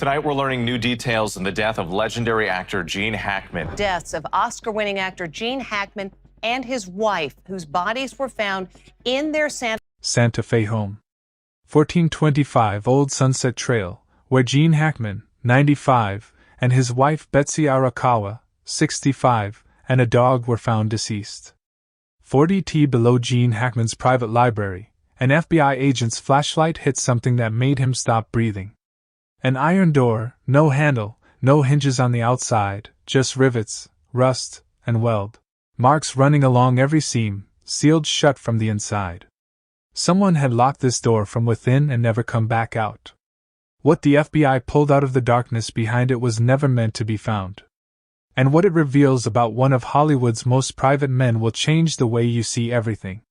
Tonight, we're learning new details in the death of legendary actor Gene Hackman. Deaths of Oscar-winning actor Gene Hackman and his wife, whose bodies were found in their Santa Fe home. 1425 Old Sunset Trail, where Gene Hackman, 95, and his wife Betsy Arakawa, 65, and a dog were found deceased. 40t below Gene Hackman's private library, an FBI agent's flashlight hit something that made him stop breathing. An iron door, no handle, no hinges on the outside, just rivets, rust, and weld marks running along every seam, sealed shut from the inside. Someone had locked this door from within and never come back out. What the FBI pulled out of the darkness behind it was never meant to be found. And what it reveals about one of Hollywood's most private men will change the way you see everything.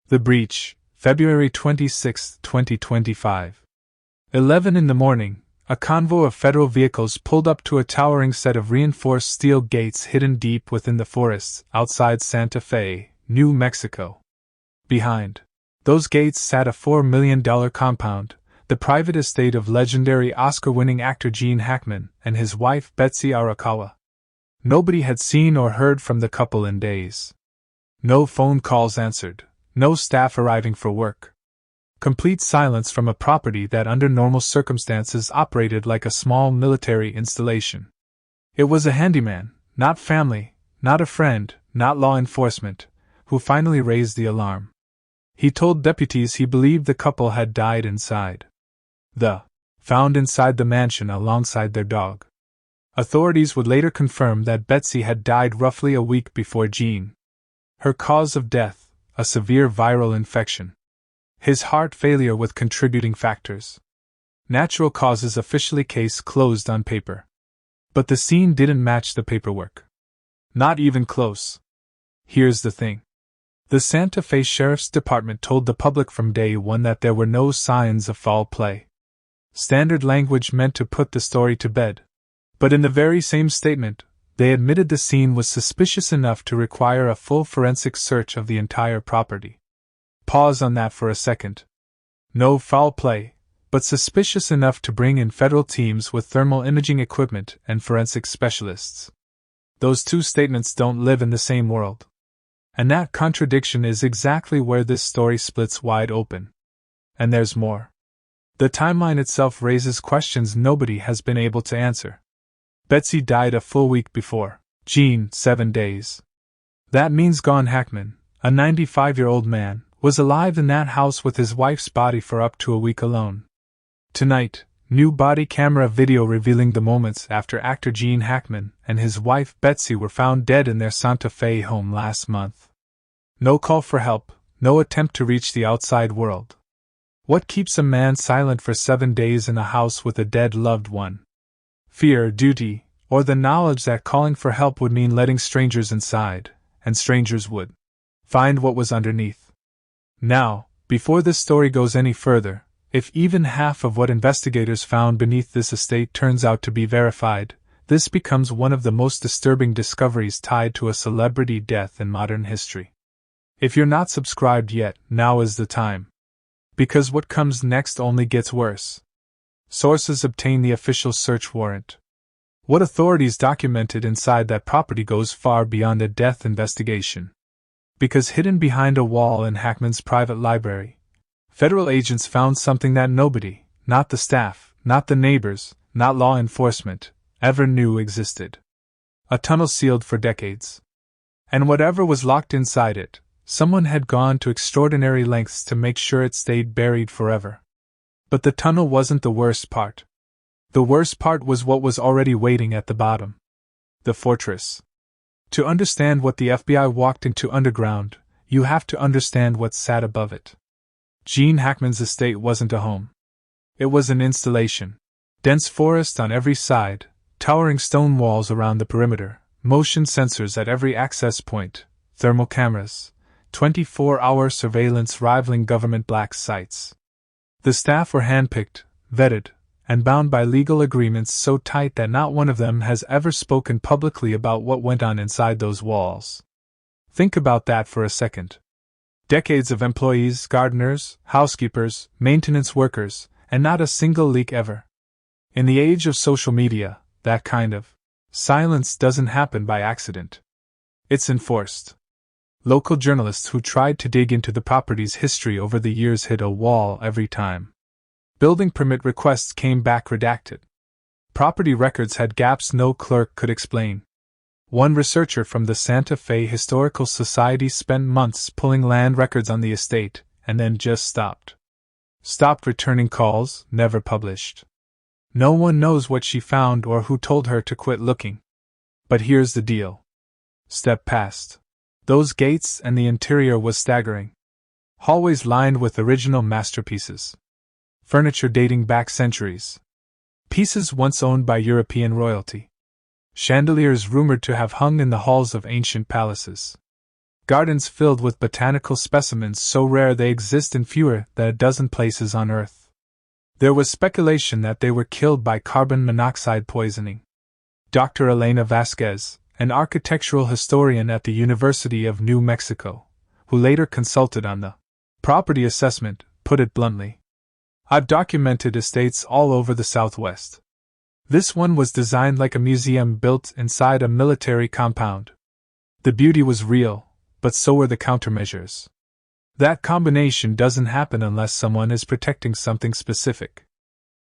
The Breach, February 26, 2025. 11 in the morning, a convoy of federal vehicles pulled up to a towering set of reinforced steel gates hidden deep within the forests outside Santa Fe, New Mexico. Behind those gates sat a $4 million compound, the private estate of legendary Oscar-winning actor Gene Hackman and his wife Betsy Arakawa. Nobody had seen or heard from the couple in days. No phone calls answered, no staff arriving for work. Complete silence from a property that under normal circumstances operated like a small military installation. It was a handyman, not family, not a friend, not law enforcement, who finally raised the alarm. He told deputies he believed the couple had died inside. Found inside the mansion alongside their dog. Authorities would later confirm that Betsy had died roughly a week before Gene. Her cause of death, a severe viral infection. His heart failure with contributing factors. Natural causes officially case closed on paper. But the scene didn't match the paperwork. Not even close. Here's the thing. The Santa Fe Sheriff's Department told the public from day one that there were no signs of foul play. Standard language meant to put the story to bed. But in the very same statement, they admitted the scene was suspicious enough to require a full forensic search of the entire property. Pause on that for a second. No foul play, but suspicious enough to bring in federal teams with thermal imaging equipment and forensic specialists. Those two statements don't live in the same world. And that contradiction is exactly where this story splits wide open. And there's more. The timeline itself raises questions nobody has been able to answer. Betsy died a full week before. Gene, 7 days. That means Gone Hackman, a 95-year-old man, was alive in that house with his wife's body for up to a week alone. Tonight, new body camera video revealing the moments after actor Gene Hackman and his wife Betsy were found dead in their Santa Fe home last month. No call for help, no attempt to reach the outside world. What keeps a man silent for 7 days in a house with a dead loved one? Fear, duty, or the knowledge that calling for help would mean letting strangers inside, and strangers would find what was underneath. Now, before this story goes any further, if even half of what investigators found beneath this estate turns out to be verified, this becomes one of the most disturbing discoveries tied to a celebrity death in modern history. If you're not subscribed yet, now is the time. Because what comes next only gets worse. Sources obtain the official search warrant. What authorities documented inside that property goes far beyond a death investigation. Because hidden behind a wall in Hackman's private library, federal agents found something that nobody, not the staff, not the neighbors, not law enforcement, ever knew existed. A tunnel sealed for decades. And whatever was locked inside it, someone had gone to extraordinary lengths to make sure it stayed buried forever. But the tunnel wasn't the worst part. The worst part was what was already waiting at the bottom. The fortress. To understand what the FBI walked into underground, you have to understand what sat above it. Gene Hackman's estate wasn't a home. It was an installation. Dense forest on every side, towering stone walls around the perimeter, motion sensors at every access point, thermal cameras, 24-hour surveillance rivaling government black sites. The staff were handpicked, vetted, and bound by legal agreements so tight that not one of them has ever spoken publicly about what went on inside those walls. Think about that for a second. Decades of employees, gardeners, housekeepers, maintenance workers, and not a single leak ever. In the age of social media, that kind of silence doesn't happen by accident. It's enforced. Local journalists who tried to dig into the property's history over the years hit a wall every time. Building permit requests came back redacted. Property records had gaps no clerk could explain. One researcher from the Santa Fe Historical Society spent months pulling land records on the estate, and then just stopped. Stopped returning calls, never published. No one knows what she found or who told her to quit looking. But here's the deal. Step past those gates and the interior was staggering. Hallways lined with original masterpieces. Furniture dating back centuries. Pieces once owned by European royalty. Chandeliers rumored to have hung in the halls of ancient palaces. Gardens filled with botanical specimens so rare they exist in fewer than a dozen places on Earth. There was speculation that they were killed by carbon monoxide poisoning. Dr. Elena Vasquez, an architectural historian at the University of New Mexico, who later consulted on the property assessment, put it bluntly. I've documented estates all over the Southwest. This one was designed like a museum built inside a military compound. The beauty was real, but so were the countermeasures. That combination doesn't happen unless someone is protecting something specific.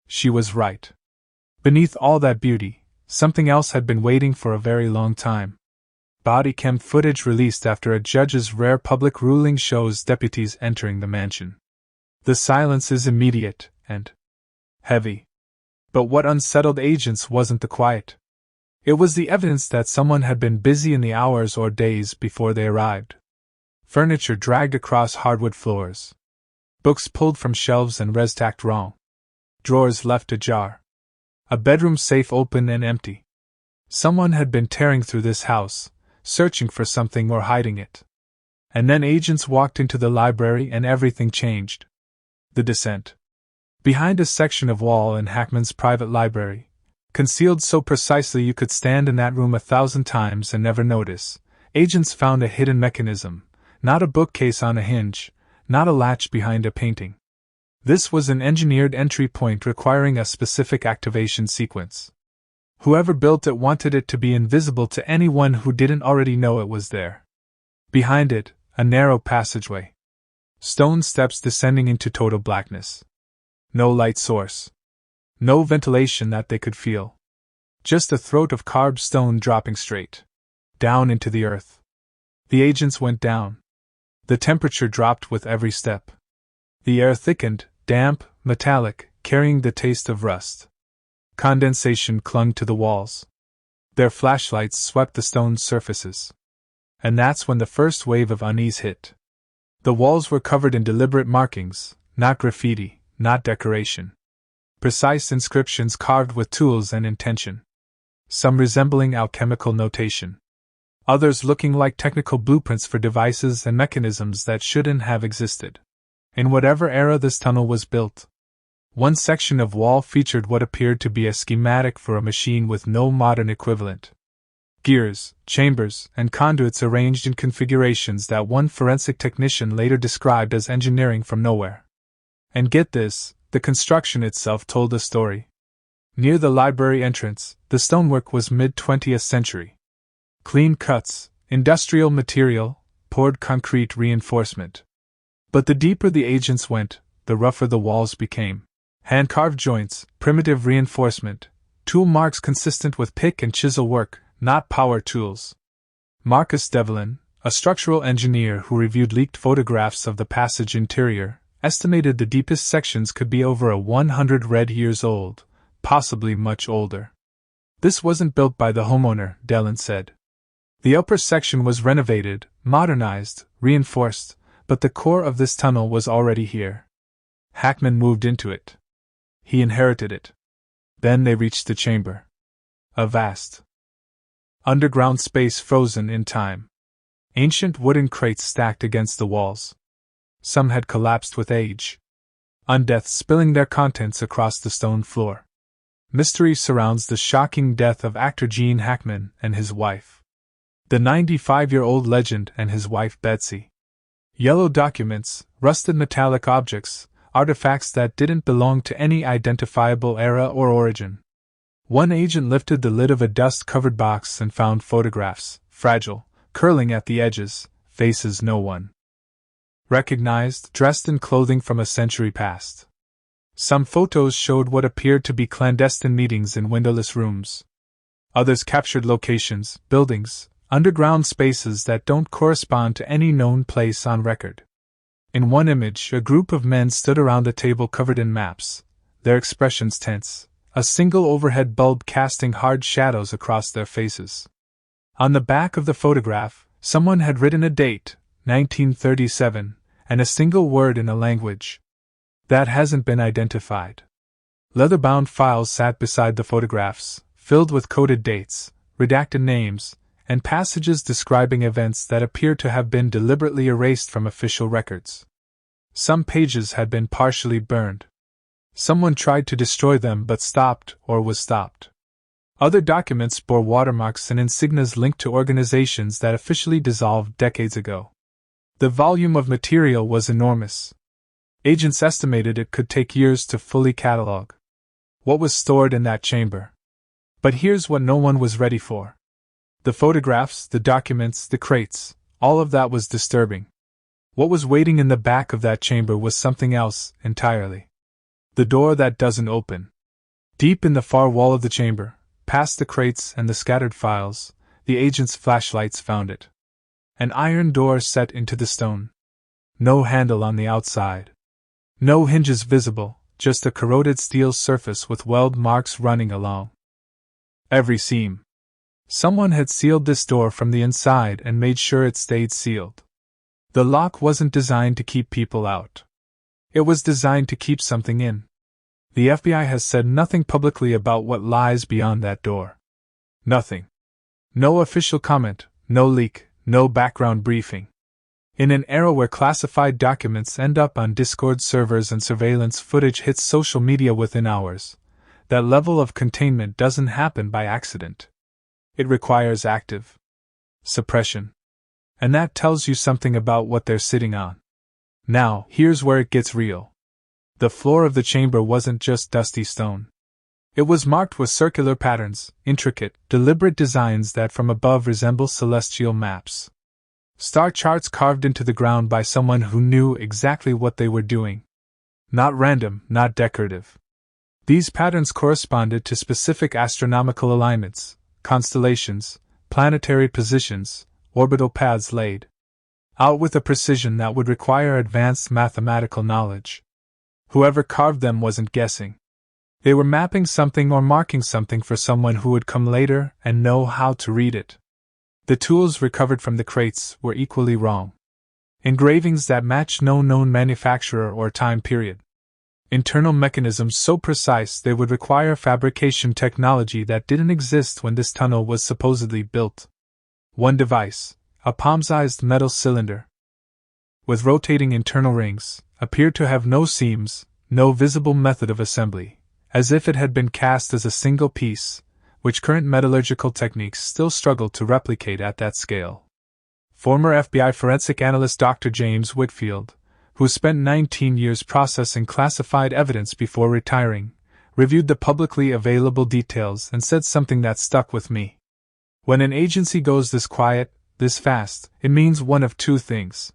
She was right. Beneath all that beauty, something else had been waiting for a very long time. Body cam footage released after a judge's rare public ruling shows deputies entering the mansion. The silence is immediate and heavy. But what unsettled agents wasn't the quiet. It was the evidence that someone had been busy in the hours or days before they arrived. Furniture dragged across hardwood floors. Books pulled from shelves and res-tacked wrong. Drawers left ajar. A bedroom safe open and empty. Someone had been tearing through this house, searching for something or hiding it. And then agents walked into the library and everything changed. The descent. Behind a section of wall in Hackman's private library, concealed so precisely you could stand in that room 1,000 times and never notice, agents found a hidden mechanism, not a bookcase on a hinge, not a latch behind a painting. This was an engineered entry point requiring a specific activation sequence. Whoever built it wanted it to be invisible to anyone who didn't already know it was there. Behind it, a narrow passageway. Stone steps descending into total blackness. No light source. No ventilation that they could feel. Just a throat of carved stone dropping straight down into the earth. The agents went down. The temperature dropped with every step. The air thickened, damp, metallic, carrying the taste of rust. Condensation clung to the walls. Their flashlights swept the stone surfaces. And that's when the first wave of unease hit. The walls were covered in deliberate markings, not graffiti, not decoration. Precise inscriptions carved with tools and intention. Some resembling alchemical notation. Others looking like technical blueprints for devices and mechanisms that shouldn't have existed. In whatever era this tunnel was built. One section of wall featured what appeared to be a schematic for a machine with no modern equivalent. Gears, chambers, and conduits arranged in configurations that one forensic technician later described as engineering from nowhere. And get this, the construction itself told a story. Near the library entrance, the stonework was mid-20th century. Clean cuts, industrial material, poured concrete reinforcement. But the deeper the agents went, the rougher the walls became. Hand-carved joints, primitive reinforcement, tool marks consistent with pick and chisel work, not power tools. Marcus Devlin, a structural engineer who reviewed leaked photographs of the passage interior, estimated the deepest sections could be over 100 red years old, possibly much older. This wasn't built by the homeowner, Devlin said. The upper section was renovated, modernized, reinforced, but the core of this tunnel was already here. Hackman moved into it. He inherited it. Then they reached the chamber. A vast underground space frozen in time. Ancient wooden crates stacked against the walls. Some had collapsed with age. Undeath spilling their contents across the stone floor. Mystery surrounds the shocking death of actor Gene Hackman and his wife. The 95-year-old legend and his wife Betsy. Yellow documents, rusted metallic objects, artifacts that didn't belong to any identifiable era or origin. One agent lifted the lid of a dust-covered box and found photographs, fragile, curling at the edges, faces no one recognized, dressed in clothing from a century past. Some photos showed what appeared to be clandestine meetings in windowless rooms. Others captured locations, buildings, underground spaces that don't correspond to any known place on record. In one image, a group of men stood around a table covered in maps, their expressions tense, a single overhead bulb casting hard shadows across their faces. On the back of the photograph, someone had written a date, 1937, and a single word in a language that hasn't been identified. Leather-bound files sat beside the photographs, filled with coded dates, redacted names, and passages describing events that appear to have been deliberately erased from official records. Some pages had been partially burned. Someone tried to destroy them but stopped or was stopped. Other documents bore watermarks and insignias linked to organizations that officially dissolved decades ago. The volume of material was enormous. Agents estimated it could take years to fully catalog what was stored in that chamber. But here's what no one was ready for. The photographs, the documents, the crates, all of that was disturbing. What was waiting in the back of that chamber was something else entirely. The door that doesn't open. Deep in the far wall of the chamber, past the crates and the scattered files, the agents' flashlights found it. An iron door set into the stone. No handle on the outside. No hinges visible, just a corroded steel surface with weld marks running along every seam. Someone had sealed this door from the inside and made sure it stayed sealed. The lock wasn't designed to keep people out. It was designed to keep something in. The FBI has said nothing publicly about what lies beyond that door. Nothing. No official comment, no leak, no background briefing. In an era where classified documents end up on Discord servers and surveillance footage hits social media within hours, that level of containment doesn't happen by accident. It requires active suppression. And that tells you something about what they're sitting on. Now, here's where it gets real. The floor of the chamber wasn't just dusty stone. It was marked with circular patterns, intricate, deliberate designs that from above resemble celestial maps. Star charts carved into the ground by someone who knew exactly what they were doing. Not random, not decorative. These patterns corresponded to specific astronomical alignments, constellations, planetary positions, orbital paths laid out with a precision that would require advanced mathematical knowledge. Whoever carved them wasn't guessing. They were mapping something or marking something for someone who would come later and know how to read it. The tools recovered from the crates were equally wrong. Engravings that matched no known manufacturer or time period. Internal mechanisms so precise they would require fabrication technology that didn't exist when this tunnel was supposedly built. One device, a palm-sized metal cylinder with rotating internal rings, appeared to have no seams, no visible method of assembly, as if it had been cast as a single piece, which current metallurgical techniques still struggle to replicate at that scale. Former FBI forensic analyst Dr. James Whitfield, who spent 19 years processing classified evidence before retiring, reviewed the publicly available details and said something that stuck with me. When an agency goes this quiet, this fast, it means one of two things.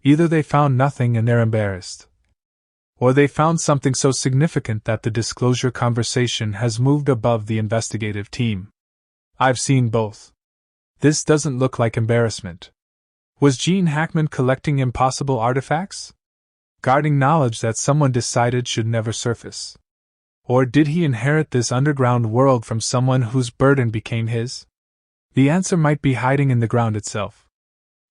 Either they found nothing and they're embarrassed, or they found something so significant that the disclosure conversation has moved above the investigative team. I've seen both. This doesn't look like embarrassment. Was Gene Hackman collecting impossible artifacts? Guarding knowledge that someone decided should never surface? Or did he inherit this underground world from someone whose burden became his? The answer might be hiding in the ground itself.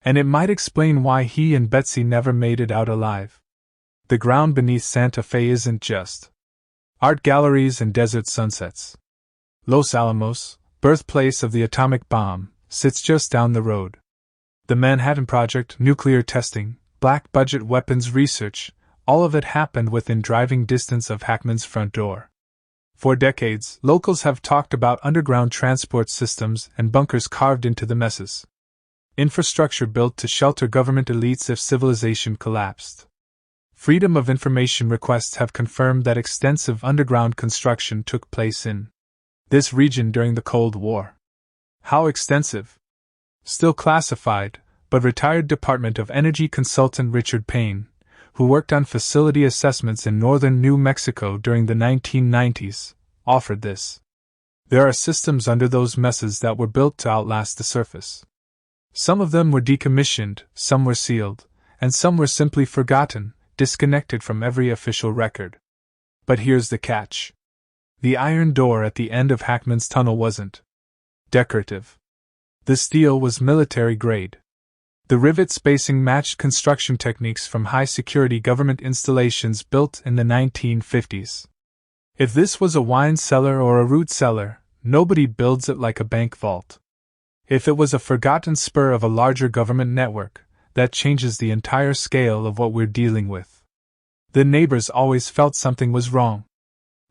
And it might explain why he and Betsy never made it out alive. The ground beneath Santa Fe isn't just art galleries and desert sunsets. Los Alamos, birthplace of the atomic bomb, sits just down the road. The Manhattan Project, nuclear testing, black-budget weapons research, all of it happened within driving distance of Hackman's front door. For decades, locals have talked about underground transport systems and bunkers carved into the messes. Infrastructure built to shelter government elites if civilization collapsed. Freedom of Information requests have confirmed that extensive underground construction took place in this region during the Cold War. How extensive? Still classified, but retired Department of Energy consultant Richard Payne, who worked on facility assessments in northern New Mexico during the 1990s, offered this. There are systems under those messes that were built to outlast the surface. Some of them were decommissioned, some were sealed, and some were simply forgotten, disconnected from every official record. But here's the catch. The iron door at the end of Hackman's tunnel wasn't decorative. The steel was military grade. The rivet spacing matched construction techniques from high-security government installations built in the 1950s. If this was a wine cellar or a root cellar, nobody builds it like a bank vault. If it was a forgotten spur of a larger government network, that changes the entire scale of what we're dealing with. The neighbors always felt something was wrong.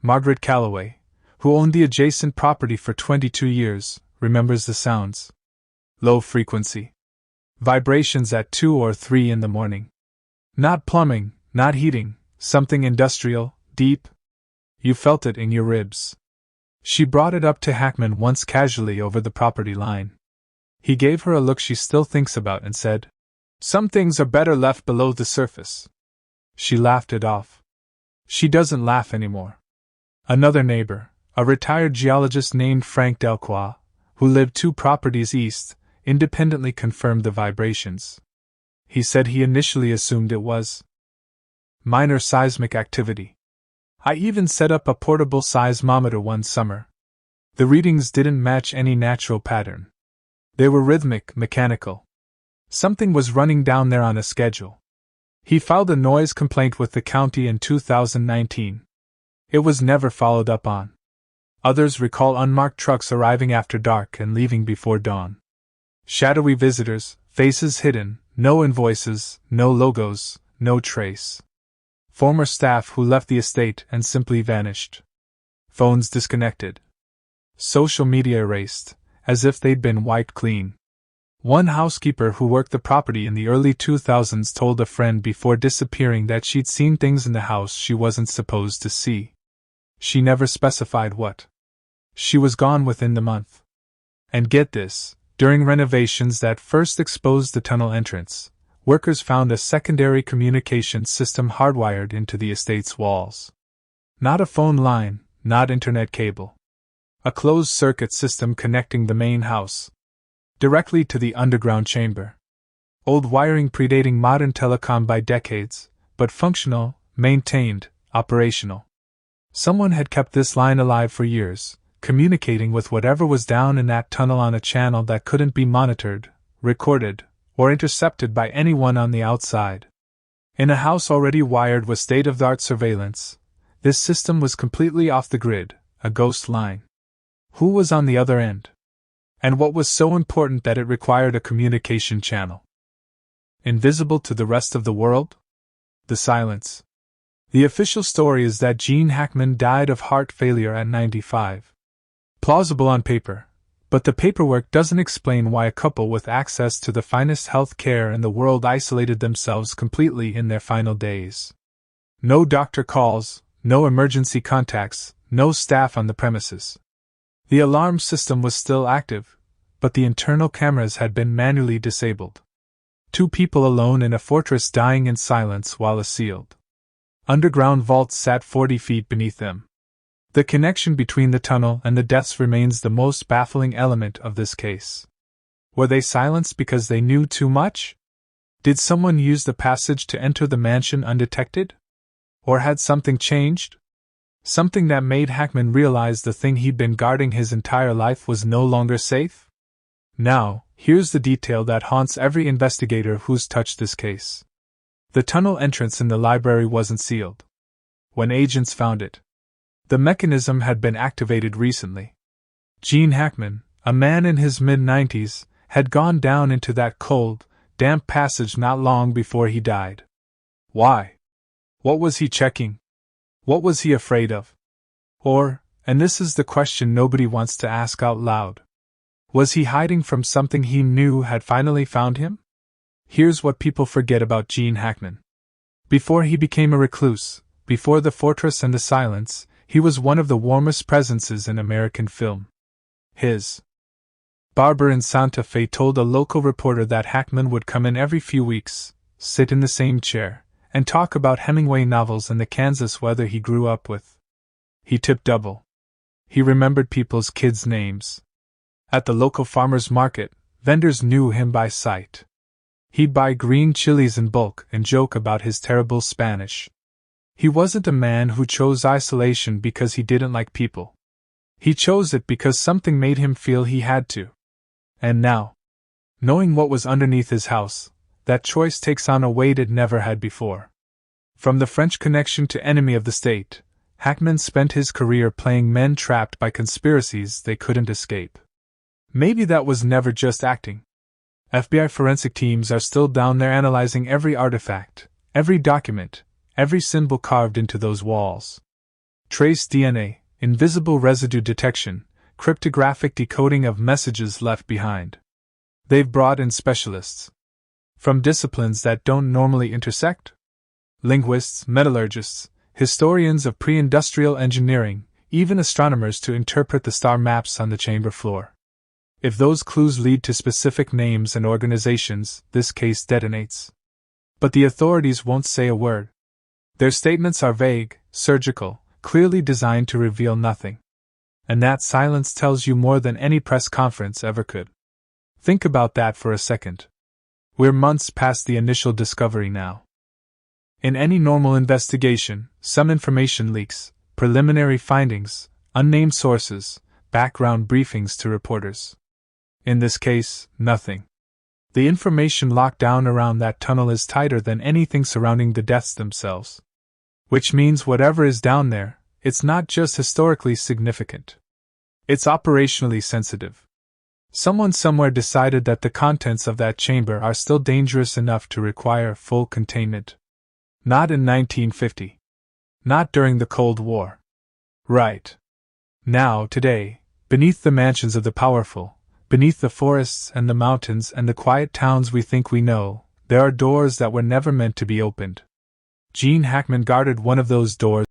Margaret Calloway, who owned the adjacent property for 22 years, remembers the sounds. Low frequency. Vibrations at 2 or 3 in the morning. Not plumbing, not heating, something industrial, deep. You felt it in your ribs. She brought it up to Hackman once casually over the property line. He gave her a look she still thinks about and said, "Some things are better left below the surface." She laughed it off. She doesn't laugh anymore. Another neighbor, a retired geologist named Frank Delcroix, who lived 2 properties east, independently confirmed the vibrations. He said he initially assumed it was minor seismic activity. "I even set up a portable seismometer one summer. The readings didn't match any natural pattern. They were rhythmic, mechanical. Something was running down there on a schedule." He filed a noise complaint with the county in 2019. It was never followed up on. Others recall unmarked trucks arriving after dark and leaving before dawn. Shadowy visitors, faces hidden, no invoices, no logos, no trace. Former staff who left the estate and simply vanished. Phones disconnected. Social media erased, as if they'd been wiped clean. One housekeeper who worked the property in the early 2000s told a friend before disappearing that she'd seen things in the house she wasn't supposed to see. She never specified what. She was gone within the month. And get this, during renovations that first exposed the tunnel entrance, workers found a secondary communication system hardwired into the estate's walls. Not a phone line, not internet cable. A closed-circuit system connecting the main house directly to the underground chamber. Old wiring predating modern telecom by decades, but functional, maintained, operational. Someone had kept this line alive for years, communicating with whatever was down in that tunnel on a channel that couldn't be monitored, recorded, or intercepted by anyone on the outside. In a house already wired with state-of-the-art surveillance, this system was completely off the grid, a ghost line. Who was on the other end? And what was so important that it required a communication channel? Invisible to the rest of the world? The silence. The official story is that Gene Hackman died of heart failure at 95. Plausible on paper, but the paperwork doesn't explain why a couple with access to the finest health care in the world isolated themselves completely in their final days. No doctor calls, no emergency contacts, no staff on the premises. The alarm system was still active, but the internal cameras had been manually disabled. 2 people alone in a fortress dying in silence while a sealed underground vault sat 40 feet beneath them. The connection between the tunnel and the deaths remains the most baffling element of this case. Were they silenced because they knew too much? Did someone use the passage to enter the mansion undetected? Or had something changed? Something that made Hackman realize the thing he'd been guarding his entire life was no longer safe? Now, here's the detail that haunts every investigator who's touched this case. The tunnel entrance in the library wasn't sealed. When agents found it, the mechanism had been activated recently. Gene Hackman, a man in his mid-90s, had gone down into that cold, damp passage not long before he died. Why? What was he checking? What was he afraid of? Or, and this is the question nobody wants to ask out loud, was he hiding from something he knew had finally found him? Here's what people forget about Gene Hackman. Before he became a recluse, before the fortress and the silence, he was one of the warmest presences in American film. His barber in Santa Fe told a local reporter that Hackman would come in every few weeks, sit in the same chair, and talk about Hemingway novels and the Kansas weather he grew up with. He tipped double. He remembered people's kids' names. At the local farmer's market, vendors knew him by sight. He'd buy green chilies in bulk and joke about his terrible Spanish. He wasn't a man who chose isolation because he didn't like people. He chose it because something made him feel he had to. And now, knowing what was underneath his house, that choice takes on a weight it never had before. From the French Connection to Enemy of the State, Hackman spent his career playing men trapped by conspiracies they couldn't escape. Maybe that was never just acting. FBI forensic teams are still down there analyzing every artifact, every document, every symbol carved into those walls. Trace DNA, invisible residue detection, cryptographic decoding of messages left behind. They've brought in specialists from disciplines that don't normally intersect. Linguists, metallurgists, historians of pre-industrial engineering, even astronomers to interpret the star maps on the chamber floor. If those clues lead to specific names and organizations, this case detonates. But the authorities won't say a word. Their statements are vague, surgical, clearly designed to reveal nothing. And that silence tells you more than any press conference ever could. Think about that for a second. We're months past the initial discovery now. In any normal investigation, some information leaks, preliminary findings, unnamed sources, background briefings to reporters. In this case, nothing. The information locked down around that tunnel is tighter than anything surrounding the deaths themselves. Which means whatever is down there, it's not just historically significant. It's operationally sensitive. Someone somewhere decided that the contents of that chamber are still dangerous enough to require full containment. Not in 1950. Not during the Cold War. Right. Now, today, beneath the mansions of the powerful, beneath the forests and the mountains and the quiet towns we think we know, there are doors that were never meant to be opened. Gene Hackman guarded one of those doors